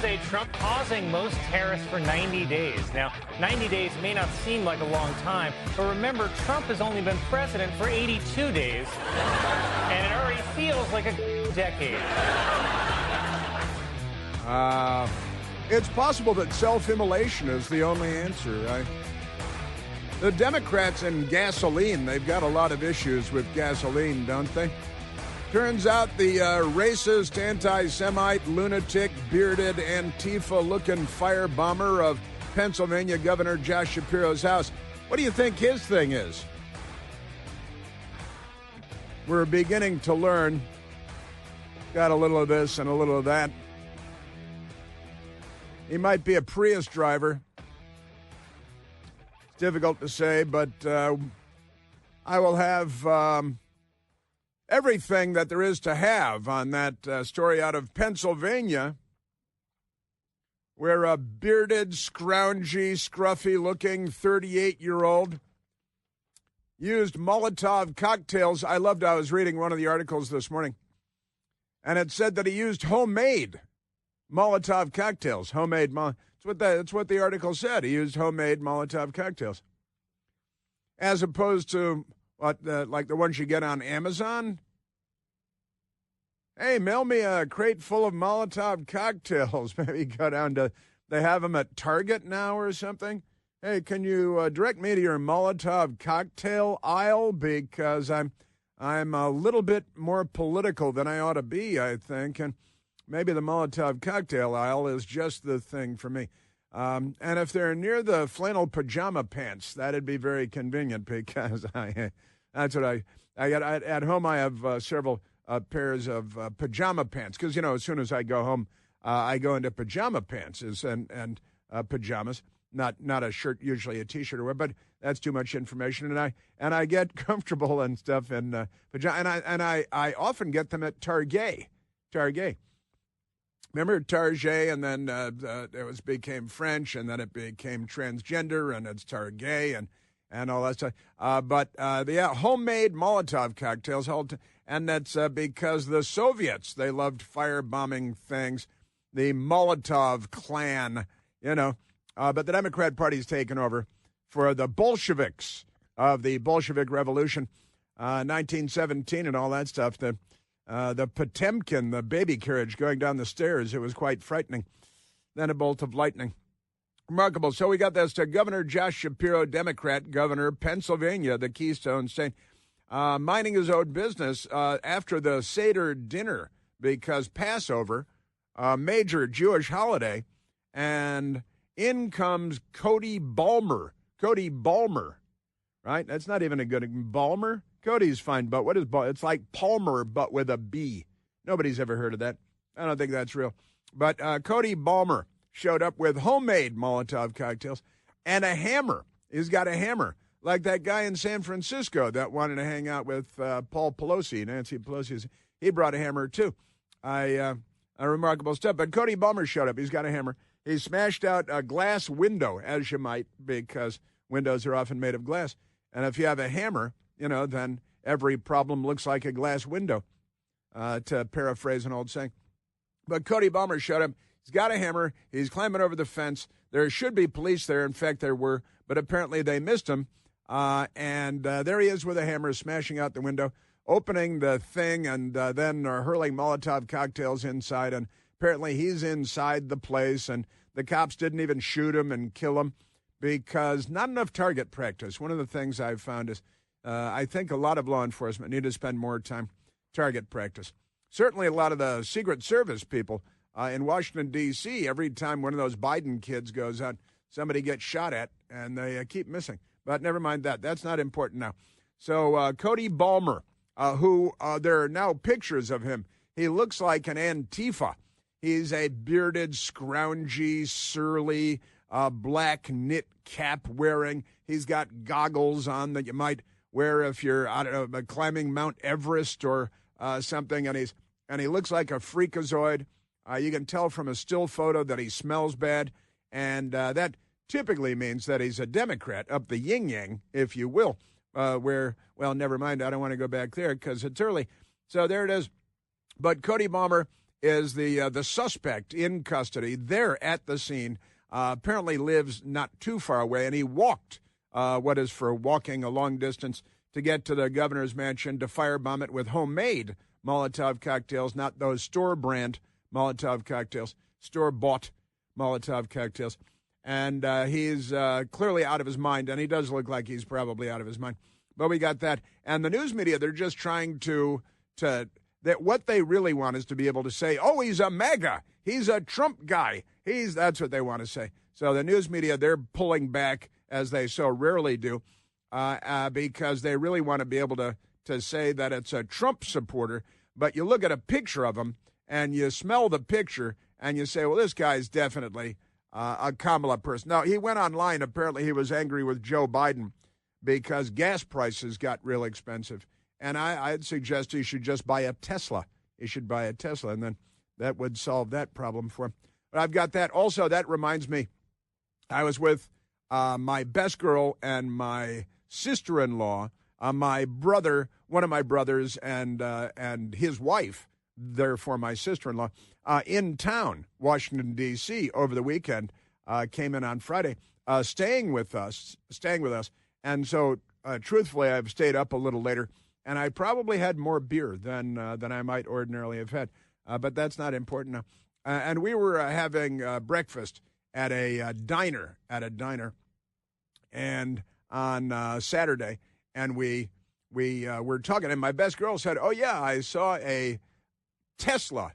say Trump pausing most tariffs for 90 days. Now, 90 days may not seem like a long time, but remember, Trump has only been president for 82 days, and it already feels like a decade. It's possible that self-immolation is the only answer. The Democrats and gasoline, they've got a lot of issues with gasoline, don't they? Turns out the racist, anti-Semite, lunatic, bearded, Antifa-looking firebomber of Pennsylvania Governor Josh Shapiro's house. What do you think his thing is? We're beginning to learn. Got a little of this and a little of that. He might be a Prius driver. It's difficult to say, but I will have everything that there is to have on that story out of Pennsylvania, where a bearded, scroungy, scruffy-looking 38-year-old used Molotov cocktails. I was reading one of the articles this morning, and it said that he used homemade Molotov cocktails. That's what the article said. He used homemade Molotov cocktails, as opposed to like the ones you get on Amazon. Hey, mail me a crate full of Molotov cocktails. Maybe go down to, they have them at Target now or something. Hey, can you direct me to your Molotov cocktail aisle? Because I'm a little bit more political than I ought to be, I think. And maybe the Molotov cocktail aisle is just the thing for me. And if they're near the flannel pajama pants, that'd be very convenient, because that's what I got. At home, I have several pairs of pajama pants, because, as soon as I go home, I go into pajama pants and pajamas, not a shirt, usually a T-shirt or whatever, but that's too much information. And I get comfortable and stuff in pajama, and I often get them at Target. Remember Target, and then it became French, and then it became transgender, and it's Target, and all that stuff. But homemade Molotov cocktails, and that's because the Soviets, they loved firebombing things, the Molotov clan, But the Democrat Party's taken over for the Bolsheviks of the Bolshevik Revolution, 1917 and all that stuff. The Potemkin, the baby carriage going down the stairs, it was quite frightening. Then a bolt of lightning. Remarkable. So we got this to Governor Josh Shapiro, Democrat governor, Pennsylvania, the Keystone State, minding his own business after the Seder dinner, because Passover, a major Jewish holiday, and in comes Cody Balmer. Cody Balmer, right? That's not even a good Balmer. Cody's fine, but what is Balmer? It's like Palmer, but with a B. Nobody's ever heard of that. I don't think that's real. But Cody Balmer showed up with homemade Molotov cocktails and a hammer. He's got a hammer, like that guy in San Francisco that wanted to hang out with Paul Pelosi, Nancy Pelosi. He brought a hammer, too. A remarkable stuff. But Cody Balmer showed up. He's got a hammer. He smashed out a glass window, as you might, because windows are often made of glass. And if you have a hammer, then every problem looks like a glass window, to paraphrase an old saying. But Cody Balmer showed up. He's got a hammer. He's climbing over the fence. There should be police there. In fact, there were, but apparently they missed him. And there he is with a hammer, smashing out the window, opening the thing, and then hurling Molotov cocktails inside. And apparently he's inside the place, and the cops didn't even shoot him and kill him because not enough target practice. One of the things I've found is I think a lot of law enforcement need to spend more time target practice. Certainly a lot of the Secret Service people in Washington, D.C., every time one of those Biden kids goes out, somebody gets shot at, and they keep missing. But never mind that. That's not important now. So Cody Balmer, who there are now pictures of him. He looks like an Antifa. He's a bearded, scroungy, surly, black knit cap wearing. He's got goggles on that you might wear if you're, climbing Mount Everest or something. And he looks like a freakazoid. You can tell from a still photo that he smells bad. And that typically means that he's a Democrat, up the yin-yang, if you will, never mind. I don't want to go back there because it's early. So there it is. But Cody Balmer is the suspect in custody there at the scene. Apparently lives not too far away, and he walked what is for walking a long distance to get to the governor's mansion to firebomb it with homemade Molotov cocktails, not those store-brand Molotov cocktails, store-bought Molotov cocktails. And he's clearly out of his mind, and he does look like he's probably out of his mind. But we got that. And the news media, they're just trying that what they really want is to be able to say, oh, he's a MAGA. He's a Trump guy. That's what they want to say. So the news media, they're pulling back, as they so rarely do, because they really want to be able to say that it's a Trump supporter. But you look at a picture of him, and you smell the picture, and you say, well, this guy's definitely a Kamala person. Now, he went online. Apparently, he was angry with Joe Biden because gas prices got real expensive. And I'd suggest he should just buy a Tesla. He should buy a Tesla, and then that would solve that problem for him. But I've got that. Also, that reminds me, I was with my best girl and my sister-in-law, my brother, one of my brothers, and his wife, therefore my sister-in-law, in town, Washington, D.C., over the weekend, came in on Friday, staying with us. And so, truthfully, I've stayed up a little later, and I probably had more beer than I might ordinarily have had. But that's not important now. And we were having breakfast at a diner, and on Saturday, and we were talking, and my best girl said, "Oh yeah, I saw a Tesla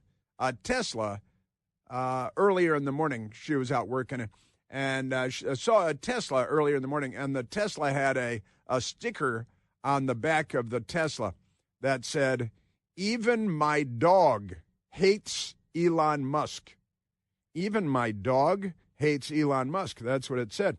earlier in the morning." She was out working it, and she saw a Tesla earlier in the morning, and the Tesla had a sticker on the back of the Tesla that said, "Even my dog hates Elon Musk." Even my dog hates Elon Musk. That's what it said.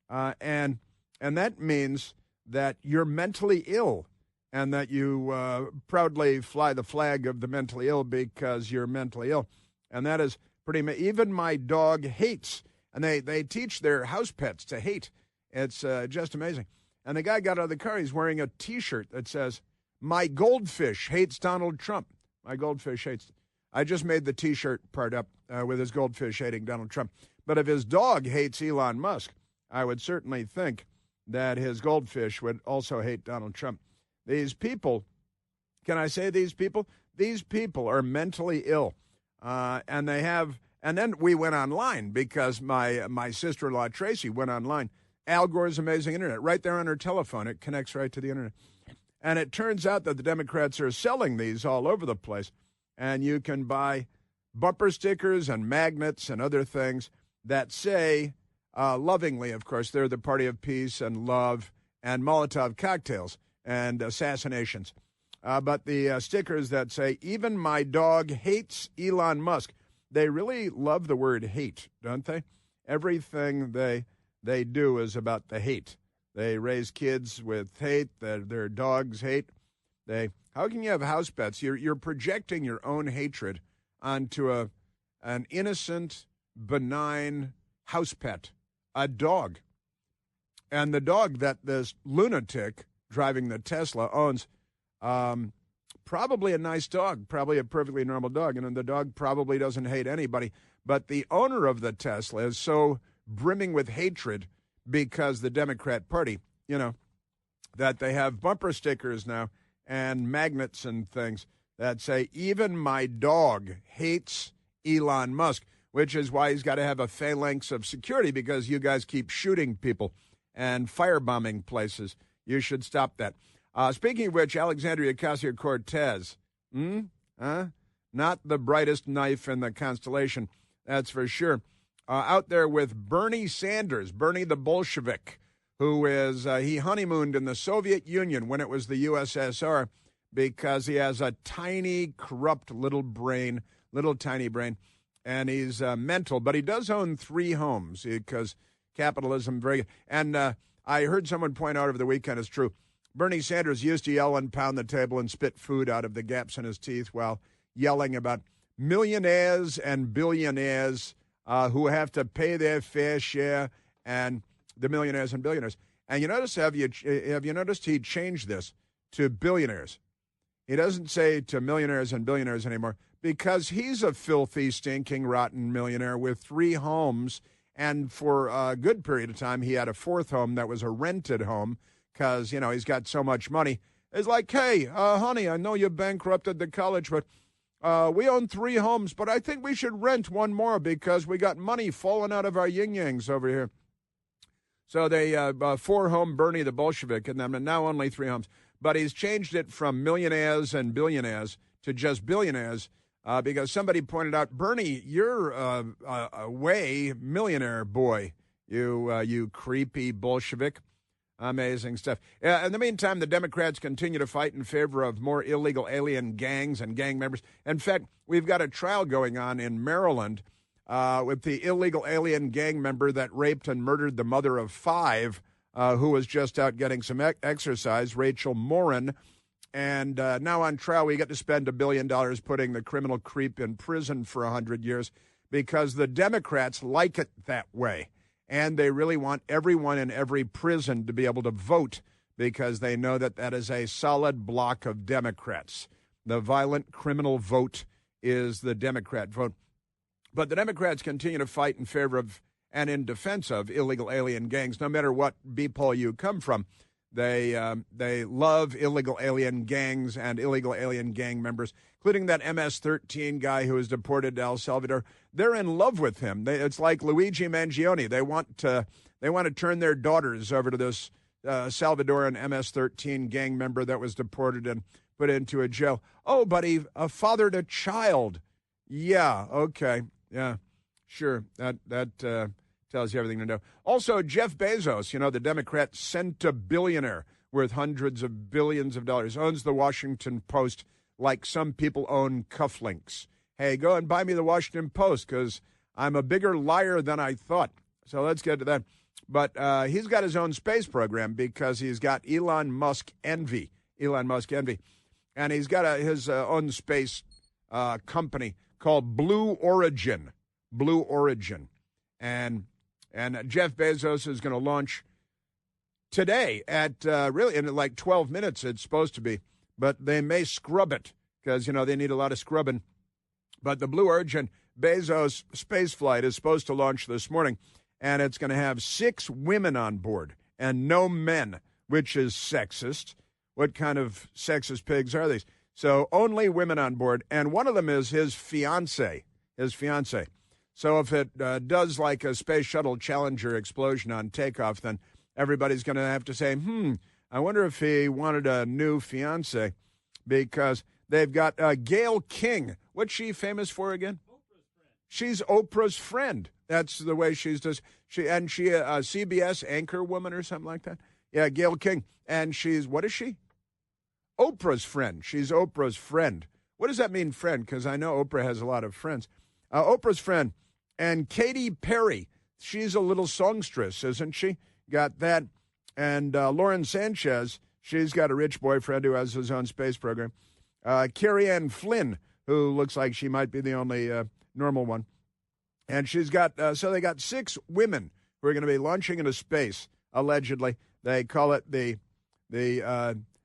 And that means that you're mentally ill and that you proudly fly the flag of the mentally ill because you're mentally ill. And that is even my dog hates. And they teach their house pets to hate. It's just amazing. And the guy got out of the car. He's wearing a T-shirt that says, "My goldfish hates Donald Trump." My goldfish hates. I just made the T-shirt part up with his goldfish hating Donald Trump. But if his dog hates Elon Musk, I would certainly think that his goldfish would also hate Donald Trump. These people, can I say these people? These people are mentally ill. And then we went online because my sister-in-law, Tracy, went online. Al Gore's Amazing Internet, right there on her telephone. It connects right to the Internet. And it turns out that the Democrats are selling these all over the place. And you can buy bumper stickers and magnets and other things that say, lovingly, of course, they're the party of peace and love and Molotov cocktails and assassinations. But the stickers that say, "Even my dog hates Elon Musk," they really love the word hate, don't they? Everything they do is about the hate. They raise kids with hate. Their dogs hate. How can you have house pets? You're projecting your own hatred onto an innocent, benign house pet, a dog. And the dog that this lunatic driving the Tesla owns, probably a nice dog, probably a perfectly normal dog. And the dog probably doesn't hate anybody. But the owner of the Tesla is so brimming with hatred because the Democrat Party, that they have bumper stickers now and magnets and things that say, "Even my dog hates Elon Musk," which is why he's got to have a phalanx of security because you guys keep shooting people and firebombing places. You should stop that. Speaking of which, Alexandria Ocasio-Cortez, not the brightest knife in the constellation, that's for sure. Out there with Bernie Sanders, Bernie the Bolshevik, who is, he honeymooned in the Soviet Union when it was the USSR because he has a tiny, corrupt little tiny brain, and he's mental. But he does own 3 homes because capitalism, and I heard someone point out over the weekend, it's true, Bernie Sanders used to yell and pound the table and spit food out of the gaps in his teeth while yelling about millionaires and billionaires who have to pay their fair share, and the millionaires and billionaires. And you notice, have you noticed he changed this to billionaires? He doesn't say to millionaires and billionaires anymore because he's a filthy, stinking, rotten millionaire with 3 homes. And for a good period of time, he had a 4th home that was a rented home because, he's got so much money. It's like, hey, honey, I know you bankrupted the college, but we own 3 homes, but I think we should rent one more because we got money falling out of our yin-yangs over here. So they 4-home Bernie the Bolshevik, and then now only 3 homes. But he's changed it from millionaires and billionaires to just billionaires because somebody pointed out, Bernie, you're a way millionaire boy, you creepy Bolshevik. Amazing stuff. In the meantime, the Democrats continue to fight in favor of more illegal alien gangs and gang members. In fact, we've got a trial going on in Maryland with the illegal alien gang member that raped and murdered the mother of 5, who was just out getting some exercise, Rachel Morin. And now on trial, we get to spend $1 billion putting the criminal creep in prison for 100 years because the Democrats like it that way. And they really want everyone in every prison to be able to vote because they know that that is a solid block of Democrats. The violent criminal vote is the Democrat vote. But the Democrats continue to fight in favor of and in defense of illegal alien gangs, no matter what B-poll you come from. They love illegal alien gangs and illegal alien gang members, including that MS-13 guy who was deported to El Salvador. They're in love with him. It's like Luigi Mangione. They want to turn their daughters over to this Salvadoran MS-13 gang member that was deported and put into a jail. Oh, but he fathered a child. Yeah, okay, yeah, sure. That tells you everything to know. Also, Jeff Bezos, the Democrat centibillionaire worth hundreds of billions of dollars, owns the Washington Post like some people own cufflinks. Hey, go and buy me the Washington Post because I'm a bigger liar than I thought. So let's get to that. But he's got his own space program because he's got Elon Musk envy. And he's got his own space company called Blue Origin. And Jeff Bezos is going to launch today at really in like 12 minutes it's supposed to be. But they may scrub it because, they need a lot of scrubbing. But the Blue Origin Bezos space flight is supposed to launch this morning, and it's going to have 6 women on board and no men, which is sexist. What kind of sexist pigs are these? So only women on board, and one of them is his fiancée. So if it does like a Space Shuttle Challenger explosion on takeoff, then everybody's going to have to say, I wonder if he wanted a new fiancée, because they've got Gayle King. What's she famous for again? Oprah's friend. She's Oprah's friend. That's the way she's does. She a CBS anchor woman or something like that. Yeah, Gayle King. And what is she? Oprah's friend. She's Oprah's friend. What does that mean, friend? Because I know Oprah has a lot of friends. Oprah's friend. And Katy Perry. She's a little songstress, isn't she? Got that. And Lauren Sanchez. She's got a rich boyfriend who has his own space program. Carrie Ann Flynn, who looks like she might be the only normal one. And she's got, so they got 6 women who are going to be launching into space, allegedly. They call it the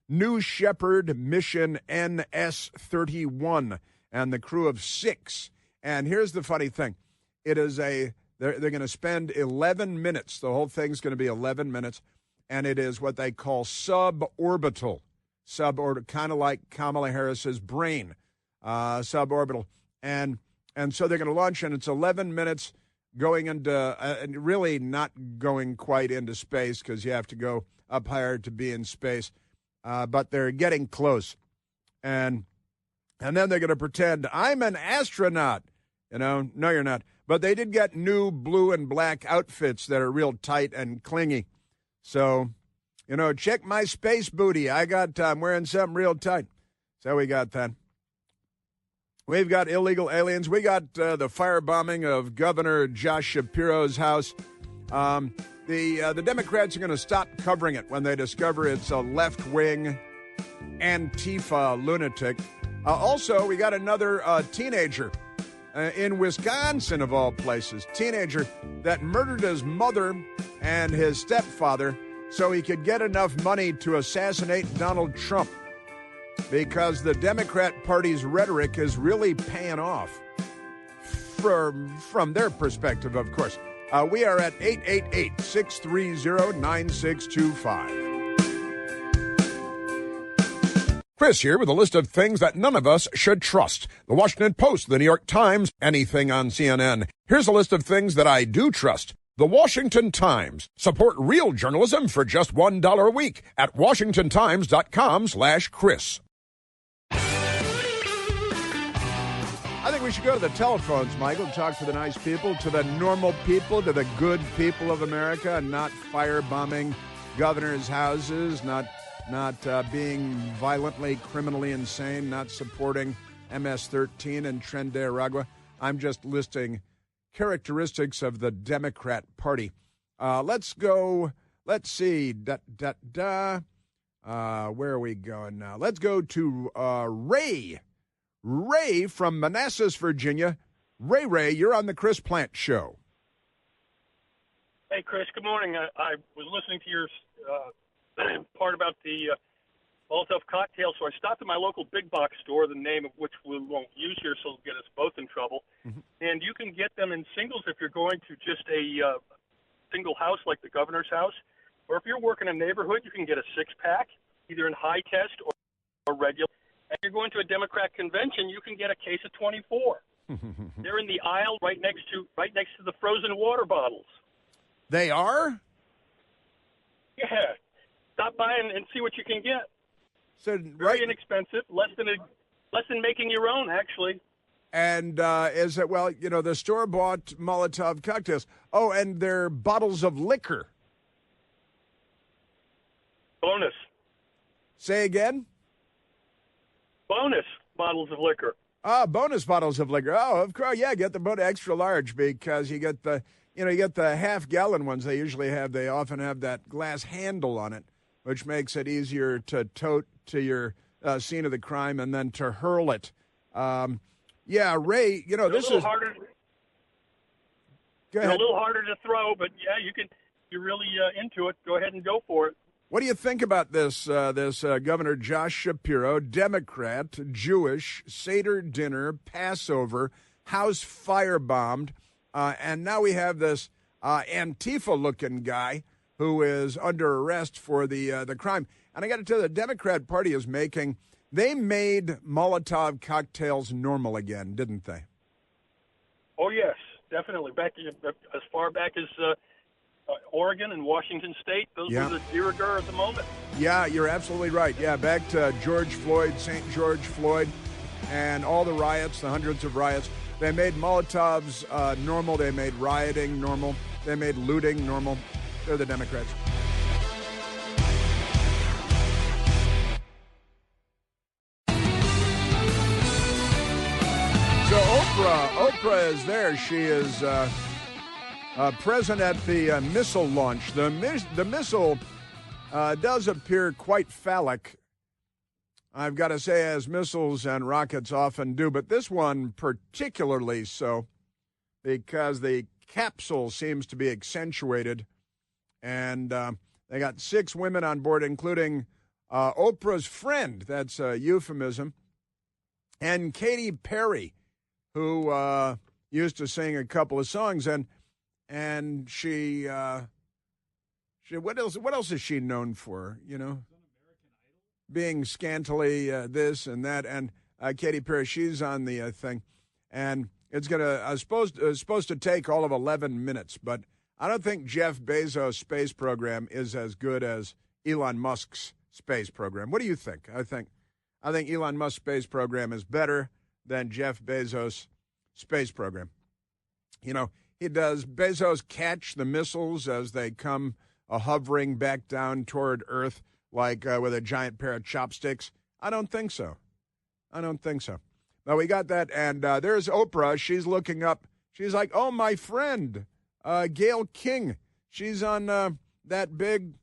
New Shepard Mission NS-31, and the crew of 6. And here's the funny thing. It is they're going to spend 11 minutes. The whole thing's going to be 11 minutes. And it is what they call suborbital, kind of like Kamala Harris's brain, suborbital. And so they're going to launch, and it's 11 minutes going into, really not going quite into space because you have to go up higher to be in space. But they're getting close. And then they're going to pretend, I'm an astronaut. No, you're not. But they did get new blue and black outfits that are real tight and clingy. So, check my space booty. I'm wearing something real tight. So we got that. We've got illegal aliens. We got the firebombing of Governor Josh Shapiro's house. The Democrats are going to stop covering it when they discover it's a left-wing Antifa lunatic. Also, we got another teenager in Wisconsin, of all places, teenager that murdered his mother and his stepfather so he could get enough money to assassinate Donald Trump. because the Democrat Party's rhetoric is really paying off from their perspective, of course. We are at 888-630-9625. Chris here with a list of things that none of us should trust. The Washington Post, the New York Times, anything on CNN. Here's a list of things that I do trust. The Washington Times. Support real journalism for just $1 a week at washingtontimes.com/Chris. I think we should go to the telephones, Michael, and talk to the nice people, to the normal people, to the good people of America, and not firebombing governors' houses, not being violently, criminally insane, not supporting MS-13 and Tren de Aragua. I'm just listing characteristics of the Democrat Party. Let's go. Let's see. Where are we going now? Let's go to Ray. Ray from Manassas, Virginia. Ray, you're on the Chris Plant Show. Hey, Chris. Good morning. I was listening to your part about the Molotov cocktail, so I stopped at my local big box store, the name of which we won't use here, so it'll get us both in trouble. Mm-hmm. And you can get them in singles if you're going to just a single house like the governor's house. Or if you're working in a neighborhood, you can get a six-pack, either in high test or regular. If you're going to a Democrat convention, you can get a case of 24. They're in the aisle right next to the frozen water bottles. They are? Yeah. Stop by and see what you can get. So very inexpensive, less than making your own, actually. And is it, well, the store-bought Molotov cocktails. Oh, and they're bottles of liquor. Bonus. Say again? Bonus bottles of liquor. Bonus bottles of liquor. Oh, of course, yeah, get the extra large because you get the half-gallon ones they usually have. They often have that glass handle on it, which makes it easier to tote to your scene of the crime and then to hurl it. Yeah, Ray, this is harder. Go ahead. A little harder to throw, but yeah, you're really into it. Go ahead and go for it. What do you think about this Governor Josh Shapiro, Democrat, Jewish, Seder dinner, Passover, house firebombed, and now we have this Antifa-looking guy who is under arrest for the crime. And I got to tell you, the Democrat Party they made Molotov cocktails normal again, didn't they? Oh, yes, definitely. Back as far back as Oregon and Washington State, those were the de rigueur at the moment. Yeah, you're absolutely right. Yeah, back to St. George Floyd, and all the riots, the hundreds of riots. They made Molotovs normal. They made rioting normal. They made looting normal. They're the Democrats. So Oprah is there. She is present at the missile launch. The missile does appear quite phallic, I've got to say, as missiles and rockets often do, but this one particularly so, because the capsule seems to be accentuated, and they got 6 women on board, including Oprah's friend, that's a euphemism, and Katy Perry, who used to sing a couple of songs, and she what else is she known for? Being scantily this and that, and Katy Perry, she's on the thing, and it's supposed to take all of 11 minutes, but I don't think Jeff Bezos' space program is as good as Elon Musk's space program. What do you think? I think Elon Musk's space program is better than Jeff Bezos' space program. Does Bezos catch the missiles as they come hovering back down toward Earth like with a giant pair of chopsticks? I don't think so. But we got that, and there's Oprah. She's looking up. She's like, oh, my friend, Gail King. She's on that big,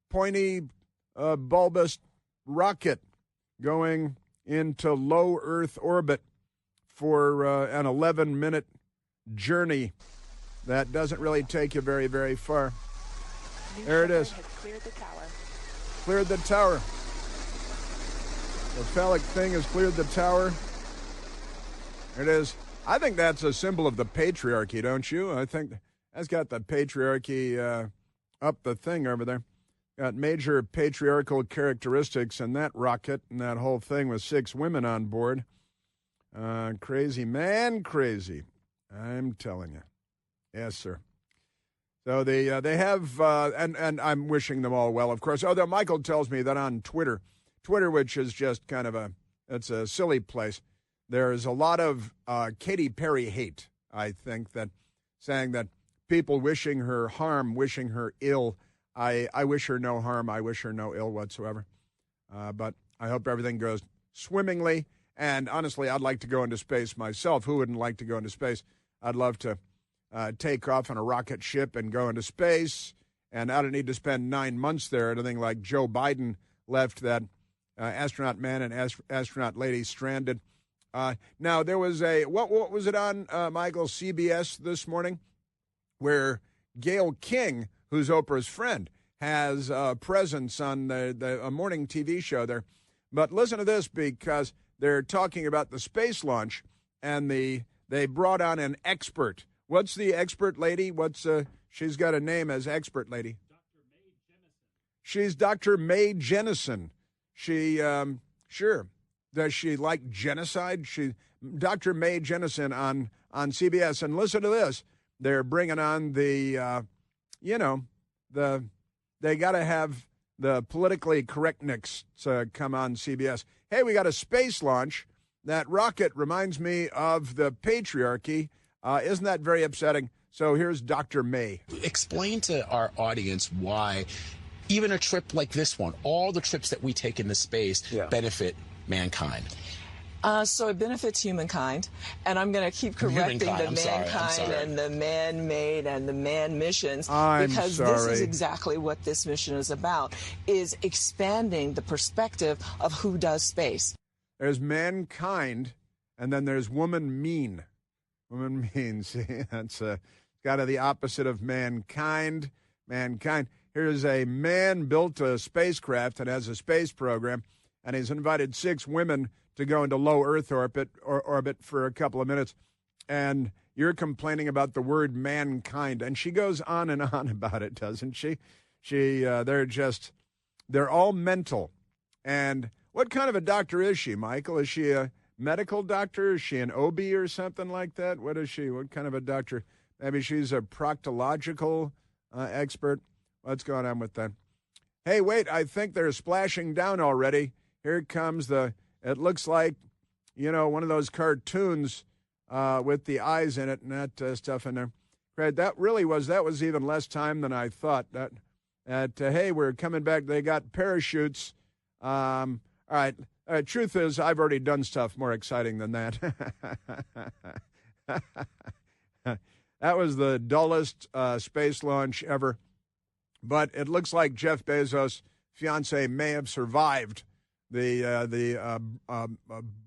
pointy, bulbous rocket going into low Earth orbit for an 11-minute journey that doesn't really take you very, very far. There it is. Cleared the tower. Cleared the tower. The phallic thing has cleared the tower. There it is. I think that's a symbol of the patriarchy, don't you? I think that's got the patriarchy up the thing over there. Got major patriarchal characteristics in that rocket and that whole thing with 6 women on board. Crazy, man, crazy. I'm telling you. Yes, sir. So they have, and I'm wishing them all well, of course. Although Michael tells me that on Twitter, which is just kind of it's a silly place, there's a lot of Katy Perry hate, I think, that saying that people wishing her harm, wishing her ill. I wish her no harm. I wish her no ill whatsoever. But I hope everything goes swimmingly. And honestly, I'd like to go into space myself. Who wouldn't like to go into space? I'd love to take off on a rocket ship and go into space. And I don't need to spend 9 months there. Anything like Joe Biden left that astronaut man and astronaut lady stranded. Now, there was what was it on, Michael, CBS this morning, where Gayle King, who's Oprah's friend, has a presence on a morning TV show there. But listen to this, because they're talking about the space launch, and they brought on an expert. What's the expert lady? She's got a name as expert lady. Dr. Mae Jennison. She's Dr. Mae Jennison. She, sure. Does she like genocide? Dr. Mae Jennison on CBS. And listen to this. They're bringing on they got to have the politically correctness come on CBS. Hey, we got a space launch. That rocket reminds me of the patriarchy. Isn't that very upsetting? So here's Dr. May. Explain to our audience why even a trip like this one, all the trips that we take into space benefit mankind. So it benefits humankind, and I'm going to keep correcting the mankind and the man-made and the man missions, because this is exactly what this mission is about, is expanding the perspective of who does space. There's mankind, and then there's woman mean. Woman mean, see, that's kind of the opposite of mankind. Mankind. Here's a man built a spacecraft and has a space program, and he's invited 6 women to go into low Earth orbit for a couple of minutes, and you're complaining about the word mankind, and she goes on and on about it, doesn't she? They're all mental. And what kind of a doctor is she, Michael? Is she a medical doctor? Is she an OB or something like that? What is she? What kind of a doctor? Maybe she's a proctological expert. What's going on with that? Hey, wait, I think they're splashing down already. Here comes it looks like, one of those cartoons with the eyes in it and that stuff in there. Right, that was even less time than I thought. Hey, we're coming back. They got parachutes. All right. Truth is, I've already done stuff more exciting than that. That was the dullest space launch ever. But it looks like Jeff Bezos' fiancée may have survived the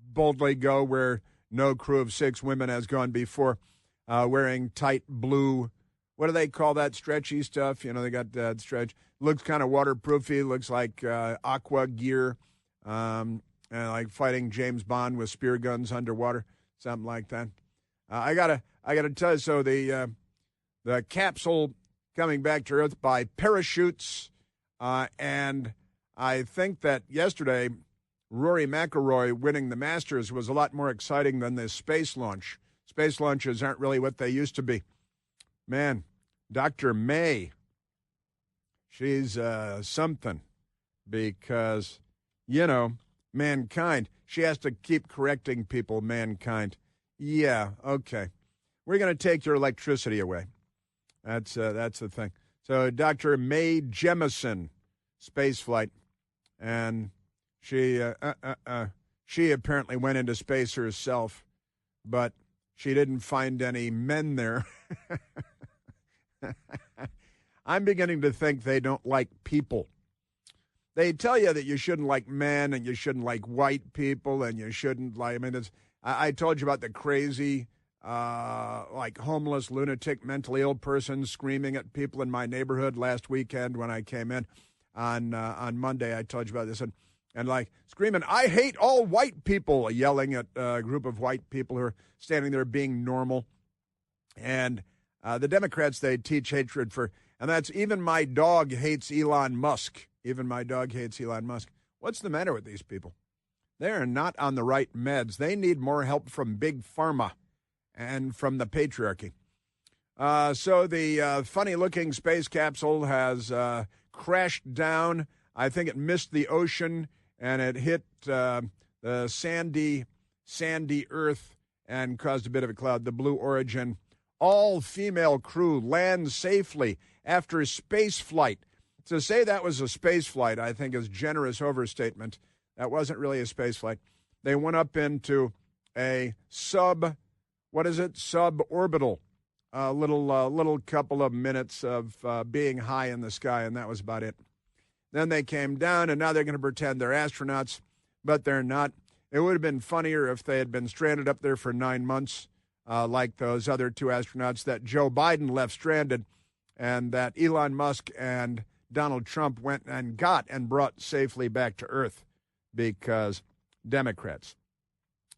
boldly go where no crew of 6 women has gone before, wearing tight blue, what do they call that, stretchy stuff? They got that stretch. Looks kind of waterproofy, looks like aqua gear, and like fighting James Bond with spear guns underwater, something like that. I gotta tell you, so the capsule coming back to Earth by parachutes, and I think that yesterday, Rory McIlroy winning the Masters was a lot more exciting than this space launch. Space launches aren't really what they used to be. Man, Dr. May, she's something, because, mankind. She has to keep correcting people, mankind. Yeah, okay. We're going to take your electricity away. That's the thing. So Dr. Mae Jemison, space flight, and she apparently went into space herself, but she didn't find any men there. I'm beginning to think they don't like people. They tell you that you shouldn't like men and you shouldn't like white people and you shouldn't like, I told you about the crazy, homeless, lunatic, mentally ill person screaming at people in my neighborhood last weekend when I came in on Monday. I told you about this. And and like screaming, "I hate all white people," yelling at a group of white people who are standing there being normal. And the Democrats, they teach hatred for, and that's even my dog hates Elon Musk. Even my dog hates Elon Musk. What's the matter with these people? They are not on the right meds. They need more help from Big Pharma and from the patriarchy. So the funny-looking space capsule has crashed down. I think it missed the ocean, and it hit the sandy Earth and caused a bit of a cloud. The Blue Origin, all-female crew lands safely after space flight. To say that was a space flight, I think, is generous overstatement. That wasn't really a space flight. They went up into a suborbital, little couple of minutes of being high in the sky, and that was about it. Then they came down, and now they're going to pretend they're astronauts, but they're not. It would have been funnier if they had been stranded up there for 9 months, like those other 2 astronauts that Joe Biden left stranded, and that Elon Musk and Donald Trump went and got and brought safely back to Earth because Democrats.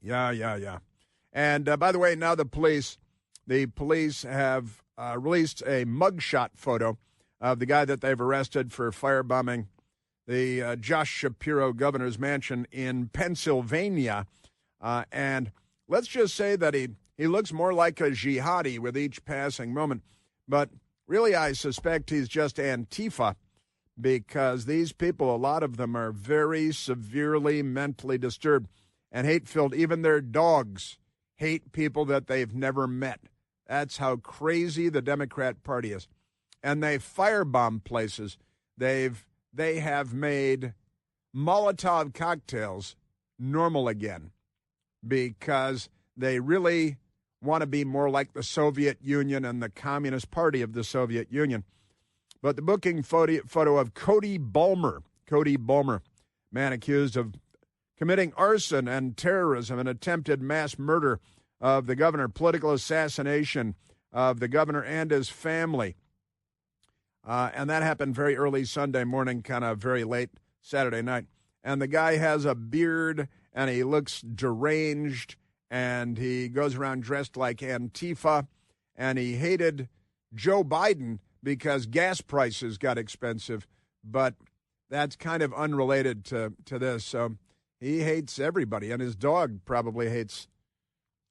Yeah. And by the way, now the police have released a mugshot photo of the guy that they've arrested for firebombing the Josh Shapiro governor's mansion in Pennsylvania. And let's just say that he looks more like a jihadi with each passing moment. But really, I suspect he's just Antifa, because these people, a lot of them are very severely mentally disturbed and hate-filled. Even their dogs hate people that they've never met. That's how crazy the Democrat Party is. And they firebomb places. They have made Molotov cocktails normal again because they really want to be more like the Soviet Union and the Communist Party of the Soviet Union. But the booking photo of Cody Bulmer, man accused of committing arson and terrorism and attempted mass murder of the governor, political assassination of the governor and his family. And that happened very early Sunday morning, kind of very late Saturday night. And the guy has a beard, and he looks deranged, and he goes around dressed like Antifa, and he hated Joe Biden because gas prices got expensive. But that's kind of unrelated to this. So he hates everybody, and his dog probably hates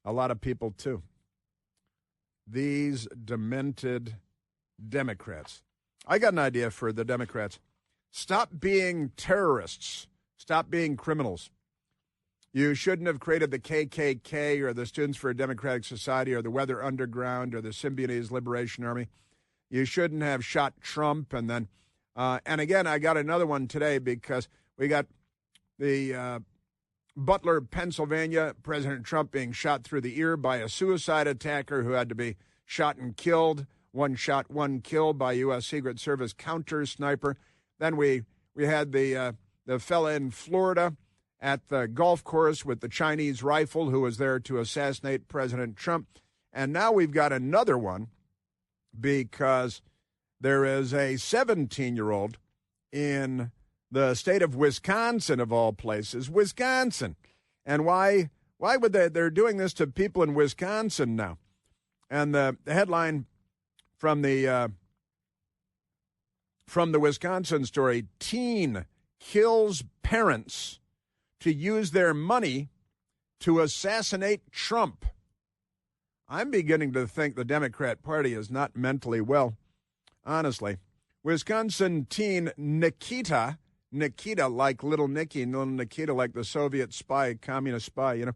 a lot of people, too. These demented Democrats. I got an idea for the Democrats. Stop being terrorists. Stop being criminals. You shouldn't have created the KKK or the Students for a Democratic Society or the Weather Underground or the Symbionese Liberation Army. You shouldn't have shot Trump. And then, and again, I got another one today because we got the Butler, Pennsylvania, President Trump being shot through the ear by a suicide attacker who had to be shot and killed. 1 shot, 1 kill by U.S. Secret Service counter sniper. Then we had the fella in Florida at the golf course with the Chinese rifle who was there to assassinate President Trump. And now we've got another one because there is a 17-year-old in the state of Wisconsin, of all places, Wisconsin. And why would they're doing this to people in Wisconsin now? And the headline from the Wisconsin story, teen kills parents to use their money to assassinate Trump. I'm beginning to think the Democrat Party is not mentally well, honestly. Wisconsin teen Nikita like little Nicky, little Nikita like the Soviet spy, communist spy, you know.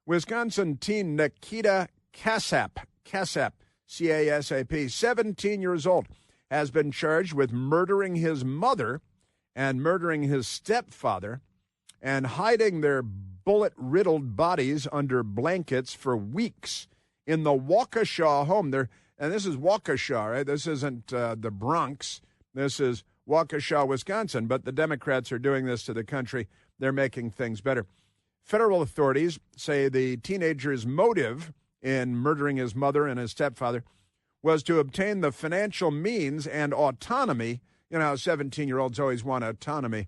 Wisconsin teen Nikita Kasap, C-A-S-A-P, 17 years old, has been charged with murdering his mother and murdering his stepfather and hiding their bullet-riddled bodies under blankets for weeks in the Waukesha home. And this is Waukesha, right? This isn't the Bronx. This is Waukesha, Wisconsin. But the Democrats are doing this to the country. They're making things better. Federal authorities say the teenager's motive in murdering his mother and his stepfather was to obtain the financial means and autonomy. You know how 17-year-olds always want autonomy.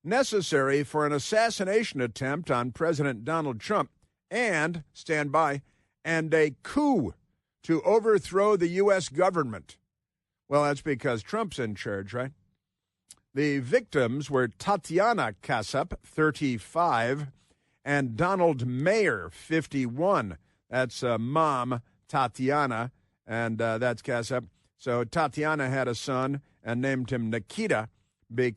necessary for an assassination attempt on President Donald Trump and, stand by, and a coup to overthrow the U.S. government. Well, that's because Trump's in charge, right? The victims were Tatiana Kasap, 35, and Donald Mayer, 51. That's mom, Tatiana, and that's Kasap. So Tatiana had a son and named him Nikita,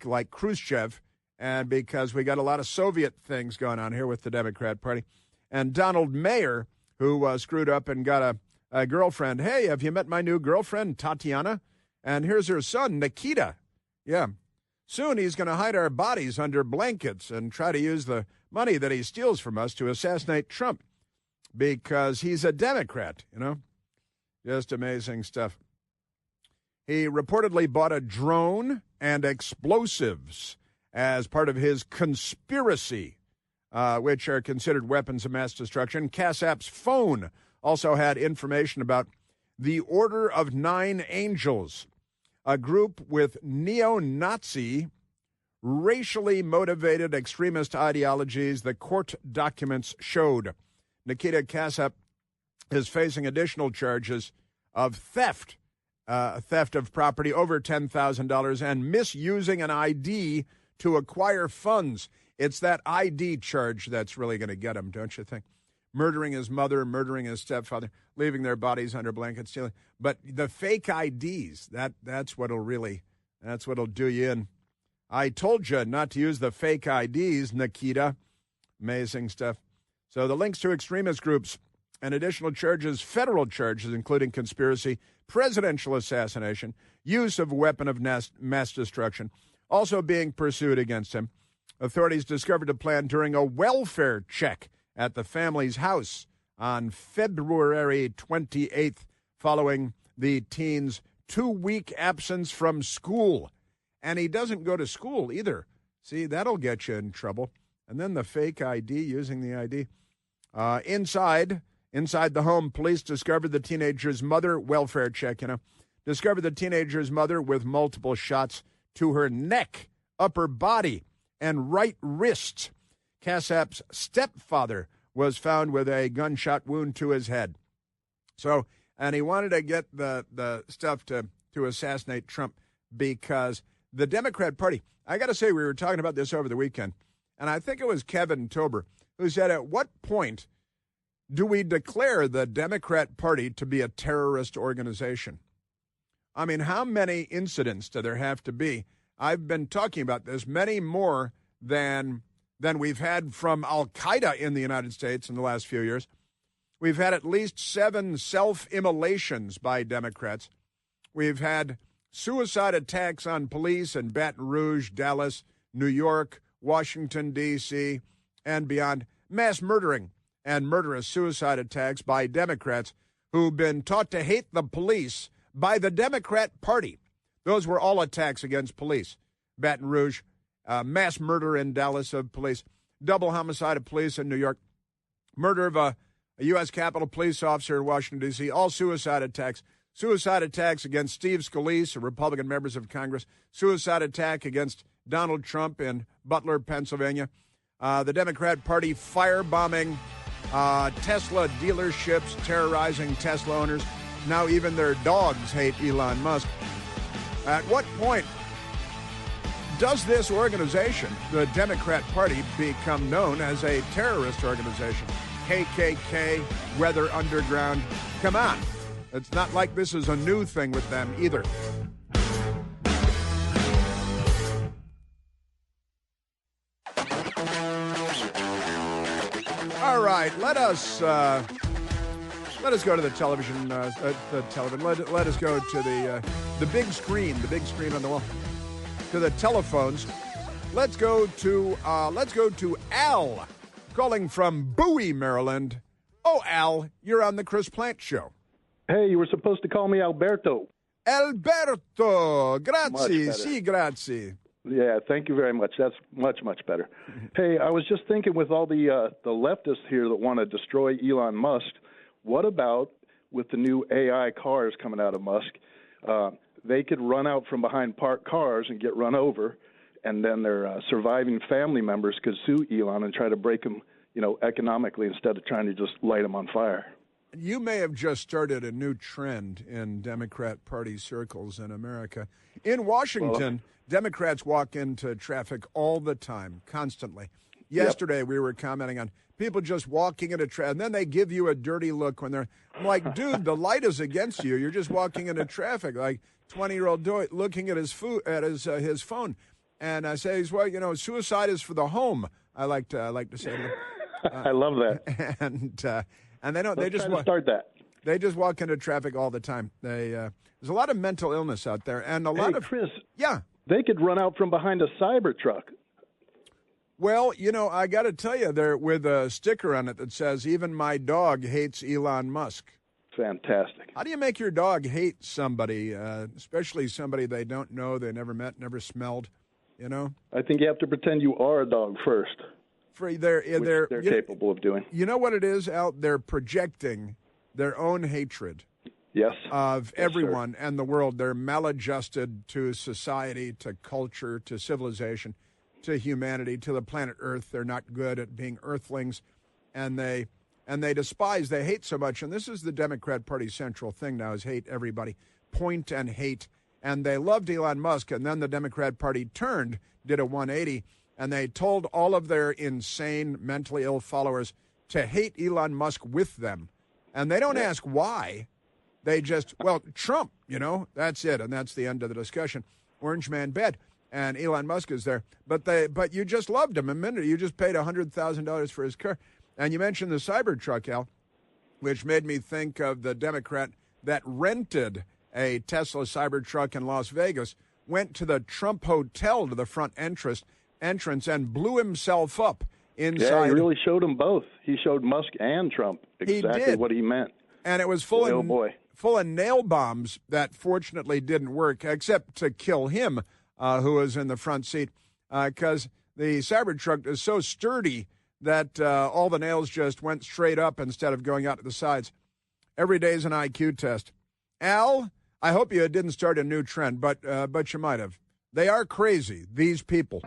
like Khrushchev, and because we got a lot of Soviet things going on here with the Democrat Party. And Donald Mayer, who screwed up and got a girlfriend. Hey, have you met my new girlfriend, Tatiana? And here's her son, Nikita. Yeah. Soon he's going to hide our bodies under blankets and try to use the money that he steals from us to assassinate Trump because he's a Democrat, you know? Just amazing stuff. He reportedly bought a drone and explosives as part of his conspiracy, which are considered weapons of mass destruction. Kasap's phone also had information about the Order of Nine Angels, a group with neo-Nazi, racially motivated extremist ideologies the court documents showed. Nikita Kasap is facing additional charges of theft of property over $10,000 and misusing an ID to acquire funds. It's that ID charge that's really going to get him, don't you think? Murdering his mother, murdering his stepfather, leaving their bodies under blankets, stealing. But the fake IDs, that's what'll do you in. I told you not to use the fake IDs, Nikita. Amazing stuff. So the links to extremist groups and additional charges, federal charges, including conspiracy, presidential assassination, use of a weapon of mass destruction, also being pursued against him. Authorities discovered a plan during a welfare check at the family's house on February 28th, following the teen's 2-week absence from school. And he doesn't go to school either. See, that'll get you in trouble. And then the fake ID, using the ID. Inside the home, police discovered the teenager's mother, welfare check, discovered the teenager's mother with multiple shots to her neck, upper body, and right wrist. Kasap's stepfather was found with a gunshot wound to his head. So, and he wanted to get the stuff to assassinate Trump because the Democrat Party, I got to say, we were talking about this over the weekend, and I think it was Kevin Tober who said, at what point do we declare the Democrat Party to be a terrorist organization? I mean, how many incidents do there have to be? I've been talking about this, many more than we've had from Al-Qaeda in the United States in the last few years. We've had at least 7 self-immolations by Democrats. We've had suicide attacks on police in Baton Rouge, Dallas, New York, Washington, D.C., and beyond. Mass murdering and murderous suicide attacks by Democrats who've been taught to hate the police by the Democrat Party. Those were all attacks against police. Baton Rouge, mass murder in Dallas of police, double homicide of police in New York, murder of a U.S. Capitol police officer in Washington, D.C., all suicide attacks against Steve Scalise, Republican members of Congress, suicide attack against Donald Trump in Butler, Pennsylvania, the Democrat Party firebombing Tesla dealerships, terrorizing Tesla owners. Now even their dogs hate Elon Musk. At what point does this organization, the Democrat Party, become known as a terrorist organization? KKK, Weather Underground. Come on. It's not like this is a new thing with them either. All right, let us go to the television. Let us go to the big screen on the wall. To the telephones. Let's go to Al, calling from Bowie, Maryland. Oh, Al, you're on the Chris Plant Show. Hey, you were supposed to call me Alberto. Alberto, grazie, sì, grazie. Yeah, thank you very much. That's much, much better. Hey, I was just thinking with all the leftists here that want to destroy Elon Musk, what about with the new AI cars coming out of Musk? They could run out from behind parked cars and get run over, and then their surviving family members could sue Elon and try to break him, economically instead of trying to just light him on fire. You may have just started a new trend in Democrat Party circles in America. In Washington, Democrats walk into traffic all the time, constantly. Yesterday, we were commenting on people just walking into traffic, and then they give you a dirty look when they're. I'm like, dude, the light is against you. You're just walking into traffic, like 20-year-old boy looking at his phone. And I say, well, suicide is for the home. I like to say to them. I love that. And they don't. They just start that. They just walk into traffic all the time. There's a lot of mental illness out there, and a lot of Chris. Yeah, they could run out from behind a Cybertruck. Well, I got to tell you, they're with a sticker on it that says, "Even my dog hates Elon Musk." Fantastic. How do you make your dog hate somebody, especially somebody they don't know, they never met, never smelled? I think you have to pretend you are a dog first. They're capable of doing. You know what it is, Al? They're projecting their own hatred of everyone and the world. They're maladjusted to society, to culture, to civilization, to humanity, to the planet Earth. They're not good at being earthlings, and they despise, they hate so much. And this is the Democrat Party's central thing now, is hate everybody, point and hate. And they loved Elon Musk, and then the Democrat Party did a 180, and they told all of their insane, mentally ill followers to hate Elon Musk with them. And they don't ask why. They just, Trump, that's it. And that's the end of the discussion. Orange man bad. And Elon Musk is there. But you just loved him a minute. You just paid $100,000 for his car. And you mentioned the Cybertruck, Al, which made me think of the Democrat that rented a Tesla Cybertruck in Las Vegas, went to the Trump Hotel to the front entrance and blew himself up inside. Yeah, he really showed them both. He showed Musk and Trump exactly what he meant. And it was full of nail bombs that fortunately didn't work, except to kill him, who was in the front seat, because the Cybertruck is so sturdy that all the nails just went straight up instead of going out to the sides. Every day is an IQ test. Al, I hope you didn't start a new trend, but you might have. They are crazy, these people.